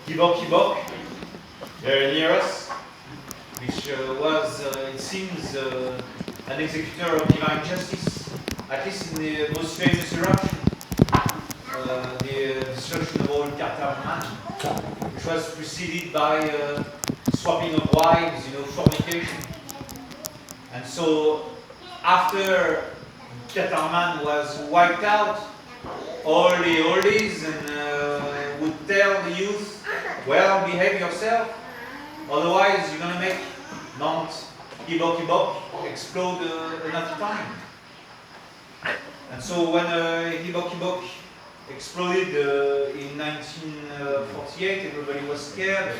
Kibok, very near us, which was, it seems, an executor of divine justice, at least in the most famous eruption, the destruction of old Carthage, which was preceded by swapping of wives, fornication. And so, after Carthage was wiped out, all the oldies and would tell the youth, well, behave yourself, otherwise you're going to make Mount Kibok explode another time. And so when Kibok exploded in 1948, everybody was scared,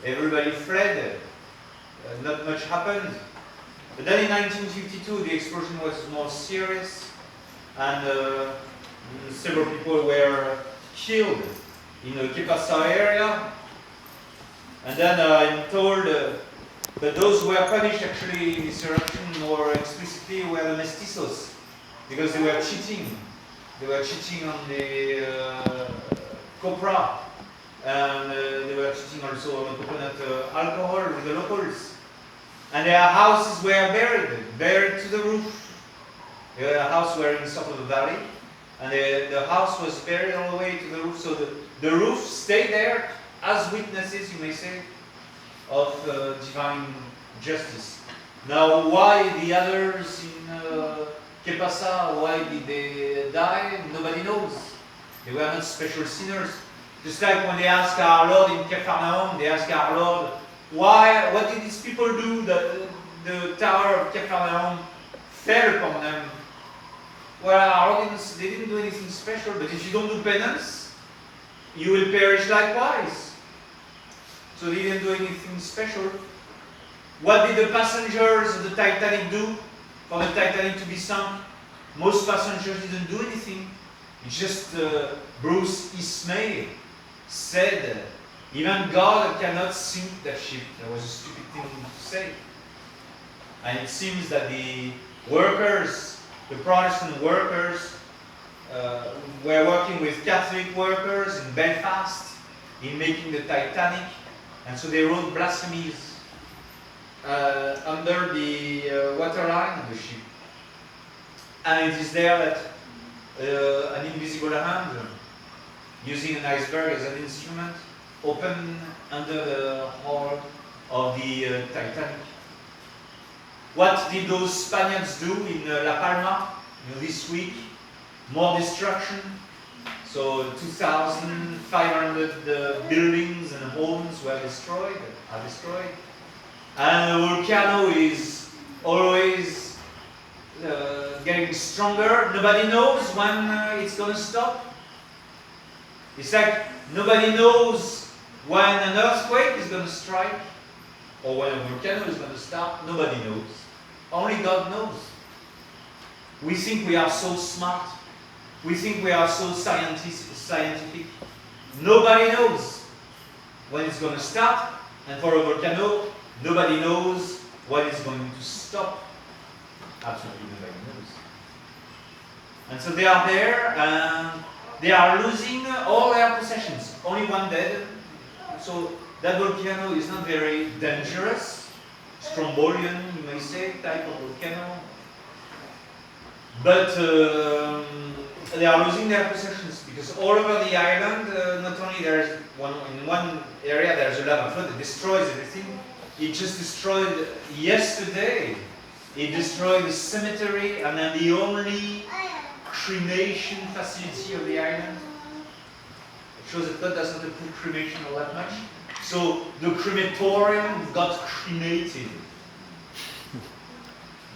everybody fled, not much happened. But then in 1952 the explosion was more serious, and several people were killed in the Kepasa area. And then I'm told that those who were punished actually in this eruption more explicitly were the mestizos, because they were cheating. They were cheating on the copra, and they were cheating also on the coconut alcohol with the locals. And their houses were buried to the roof. Their house were in sort of a valley, and the house was buried all the way to the roof. So the roof stayed there as witnesses, you may say, of divine justice. Now, why the others in Kepasa, why did they die? Nobody knows. They were not special sinners. Just like when they ask our Lord in Capharnaum, they ask our Lord, why? What did these people do that the tower of Capharnaum fell upon them? Well, our Lord they didn't do anything special, but if you don't do penance, you will perish likewise. So they didn't do anything special. What did the passengers of the Titanic do for the Titanic to be sunk? Most passengers didn't do anything. It's just Bruce Ismay said, even God cannot sink that ship. That was a stupid thing to say. And it seems that the workers, the Protestant workers, were working with Catholic workers in Belfast in making the Titanic, and so they wrote blasphemies under the waterline of the ship. And it is there that an invisible hand, using an iceberg as an instrument, opened under the hull of the Titanic. What did those Spaniards do in La Palma this week? More destruction. So 2,500 buildings and homes are destroyed. And the volcano is always getting stronger. Nobody knows when it's going to stop. It's like nobody knows when an earthquake is going to strike or when a volcano is going to start. Nobody knows. Only God knows. We think we are so smart. We think we are so scientific. Nobody knows when it's going to start, and for a volcano, nobody knows when it's going to stop. Absolutely nobody knows. And so they are there, and they are losing all their possessions. Only one dead. So that volcano is not very dangerous. Strombolian, you may say, type of volcano. But they are losing their possessions because all over the island, not only there's in one area there's a lava flood that destroys everything. It just destroyed yesterday. It destroyed the cemetery and then the only cremation facility of the island. It shows that God doesn't approve cremation all that much. So the crematorium got cremated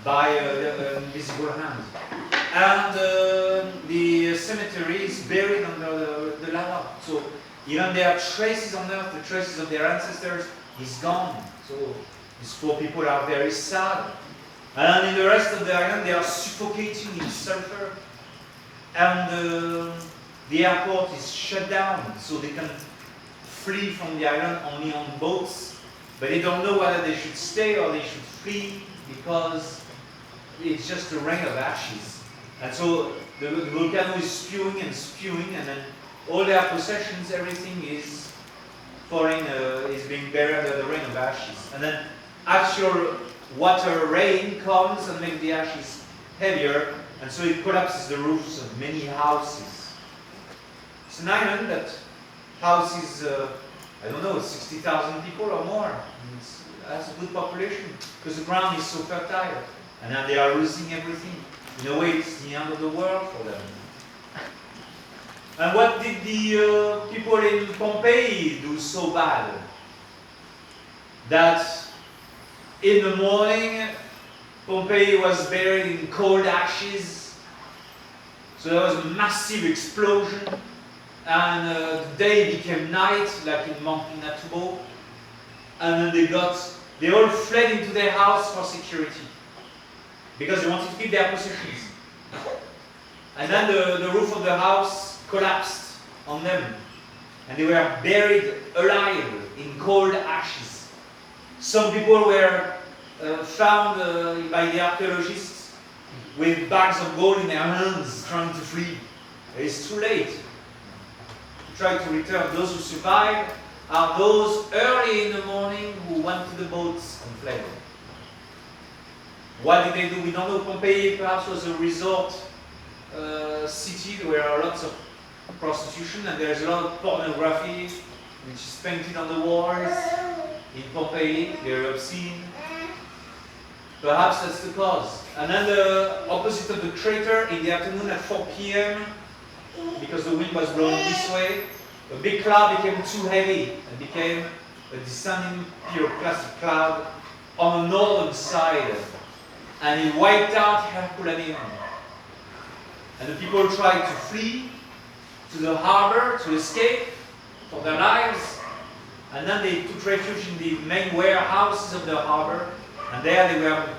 by an invisible hand. And the cemetery is buried under the lava. So even their traces on earth, the traces of their ancestors, is gone. So these poor people are very sad. And in the rest of the island, they are suffocating in sulfur. And the airport is shut down, so they can flee from the island only on boats. But they don't know whether they should stay or they should flee because it's just a rain of ashes. And so the volcano is spewing, and then all their possessions, everything is falling, is being buried under the rain of ashes. And then actual water rain comes and makes the ashes heavier, and so it collapses the roofs of many houses. It's an island that houses, I don't know, 60,000 people or more. It has a good population because the ground is so fertile. And now they are losing everything. In a way, it's the end of the world for them. And what did the people in Pompeii do so bad? That in the morning, Pompeii was buried in cold ashes. So there was a massive explosion. And the day became night, like in Mount Pinatubo. And then they all fled into their house for security. Because they wanted to keep their possessions. And then the roof of the house collapsed on them. And they were buried alive in cold ashes. Some people were found by the archaeologists with bags of gold in their hands trying to flee. It's too late to try to return. Those who survived are those early in the morning who went to the boats and fled. What did they do? We don't know. Pompeii perhaps was a resort city. There were lots of prostitution and there's a lot of pornography which is painted on the walls in Pompeii. Very obscene. Perhaps that's the cause. And then the opposite of the crater, in the afternoon at 4 p.m., because the wind was blowing this way, a big cloud became too heavy and became a descending pyroclastic cloud on the northern side. And it wiped out Herculaneum. And the people tried to flee to the harbor to escape for their lives. And then they took refuge in the main warehouses of the harbor. And there they were,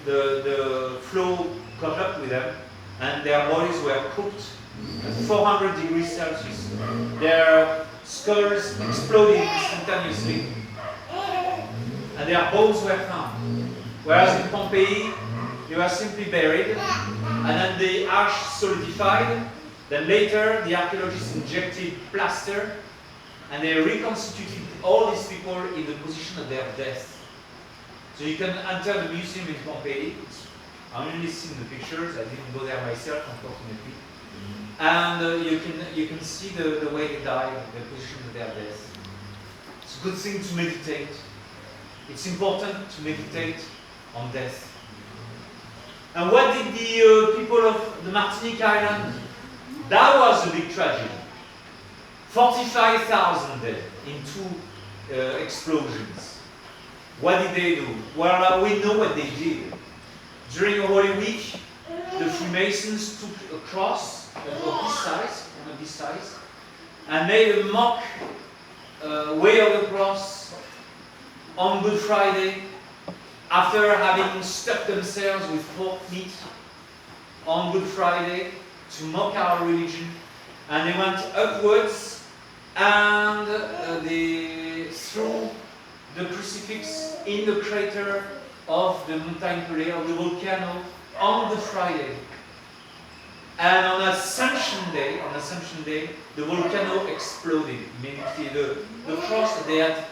the flow caught up with them. And their bodies were cooked at 400 degrees Celsius. Their skulls exploded instantaneously. And their bones were found. Whereas in Pompeii, they were simply buried, and then the ash solidified. Then later, the archaeologists injected plaster, and they reconstituted all these people in the position of their death. So you can enter the museum in Pompeii. I've only seen the pictures. I didn't go there myself, unfortunately. And you can see the way they died, the position of their death. It's a good thing to meditate. It's important to meditate on death. And what did the people of the Martinique Island? That was a big tragedy. 45,000 dead in two explosions. What did they do? Well, we know what they did. During a Holy Week, the Freemasons took a cross of this size, and made a mock way of the cross on Good Friday, after having stuck themselves with pork meat on Good Friday to mock our religion. And they went upwards and they threw the crucifix in the crater of the Montagne Pelée, of the volcano, on Good Friday. And on Ascension Day, the volcano exploded. Meaning the cross that they had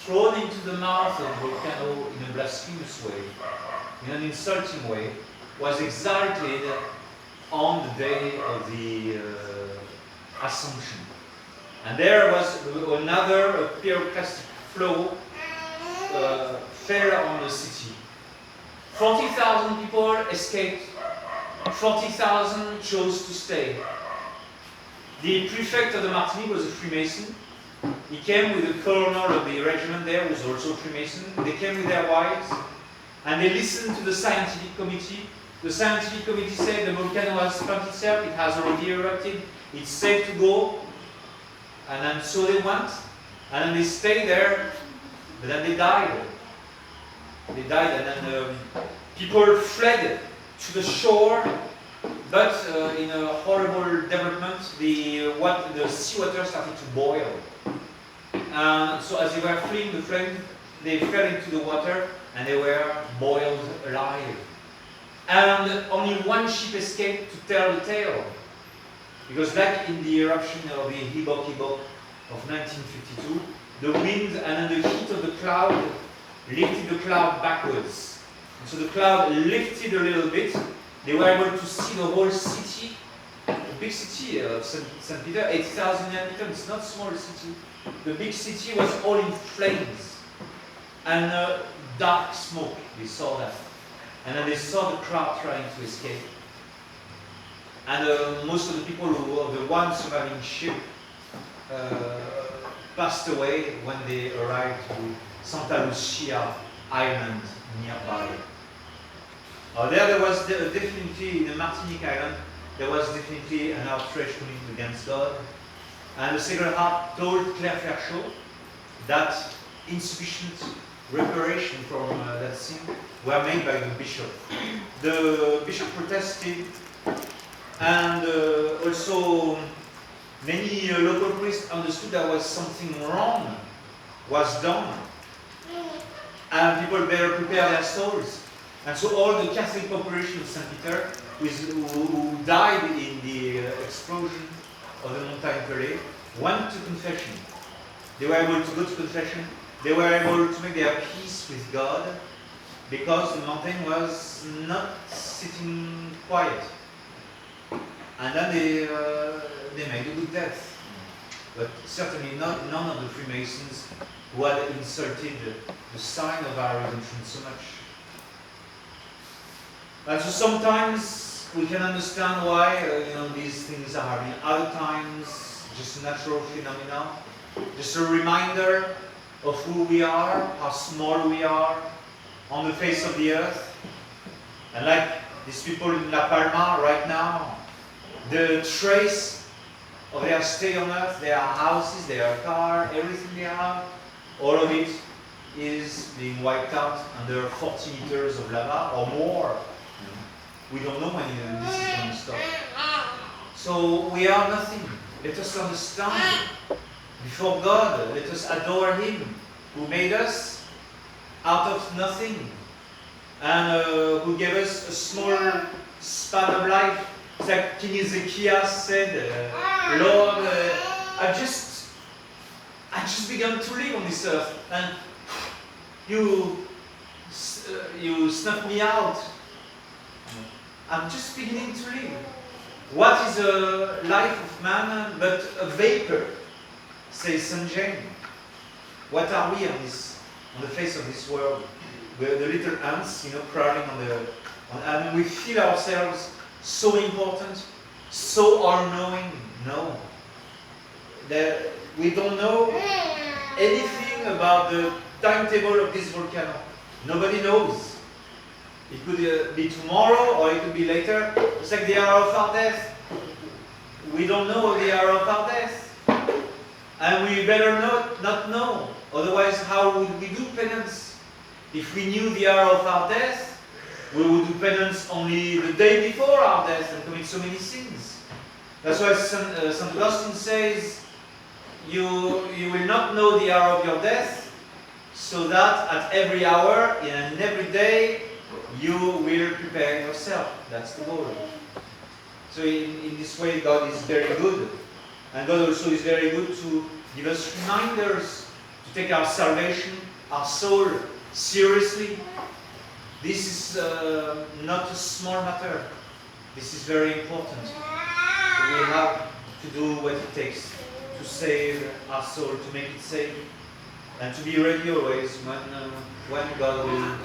thrown into the mouth of the volcano in a blasphemous way, in an insulting way, was exalted on the day of the Assumption. And there was another pyroclastic flow fell on the city. 40,000 people escaped. 40,000 chose to stay. The prefect of the Martinique was a Freemason. He came with the colonel of the regiment there, who was also a Freemason. They came with their wives, and they listened to the scientific committee. The scientific committee said the volcano has spent itself, it has already erupted, it's safe to go. And then so they went, and then they stayed there, but then they died. They died, and then people fled to the shore, but in a horrible development, the seawater started to boil. So as they were fleeing the flame, they fell into the water and they were boiled alive. And only one ship escaped to tell the tale. Because like in the eruption of the Hibok of 1952, the wind and then the heat of the cloud lifted the cloud backwards. And so the cloud lifted a little bit. They were able to see the whole city, the big city of St. Peter, 80,000 inhabitants. It's not a small city. The big city was all in flames and dark smoke. They saw that. And then they saw the crowd trying to escape. And most of the people who were the ones surviving ship passed away when they arrived to Santa Lucia Island nearby. There was definitely, in the Martinique Island, there was definitely an outrage committed against God. And the Sacred Heart told Claire Ferchaud that insufficient reparation from that sin were made by the bishop. The bishop protested, and also many local priests understood that was something wrong was done, and people better prepare their souls. And so all the Catholic population of St. Peter who died in the explosion of the Montagne Pelée went to confession. They were able to go to confession. They were able to make their peace with God because the mountain was not sitting quiet. And then they made a good death. But certainly none of the Freemasons who had insulted the sign of our redemption so much. And so sometimes we can understand why these things are happening. Other times, just natural phenomena, just a reminder of who we are, how small we are on the face of the earth. And like these people in La Palma right now, the trace of their stay on earth, their houses, their car, everything they have, all of it is being wiped out under 40 meters of lava or more. We don't know when this is going to stop. So we are nothing. Let us understand before God. Let us adore Him who made us out of nothing and who gave us a small span of life. It's like King Ezekiel said, Lord, I just began to live on this earth, and you snuffed me out. I'm just beginning to live. What is a life of man but a vapor, says St. James. What are we on the face of this world? We're the little ants, crawling and we feel ourselves so important, so all-knowing. No. We don't know anything about the timetable of this volcano. Nobody knows. It could be tomorrow or it could be later. It's like the hour of our death. We don't know the hour of our death. And we better not know. Otherwise, how would we do penance? If we knew the hour of our death, we would do penance only the day before our death and commit so many sins. That's why St. Augustine says, you will not know the hour of your death, so that at every hour and every day, you will prepare yourself. That's the goal. So in this way, God is very good. And God also is very good to give us reminders to take our salvation, our soul, seriously. This is not a small matter. This is very important. So we have to do what it takes to save our soul, to make it safe, and to be ready always when God will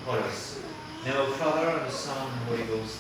call us. In the name of the Father, and the Son, and the Holy Ghost.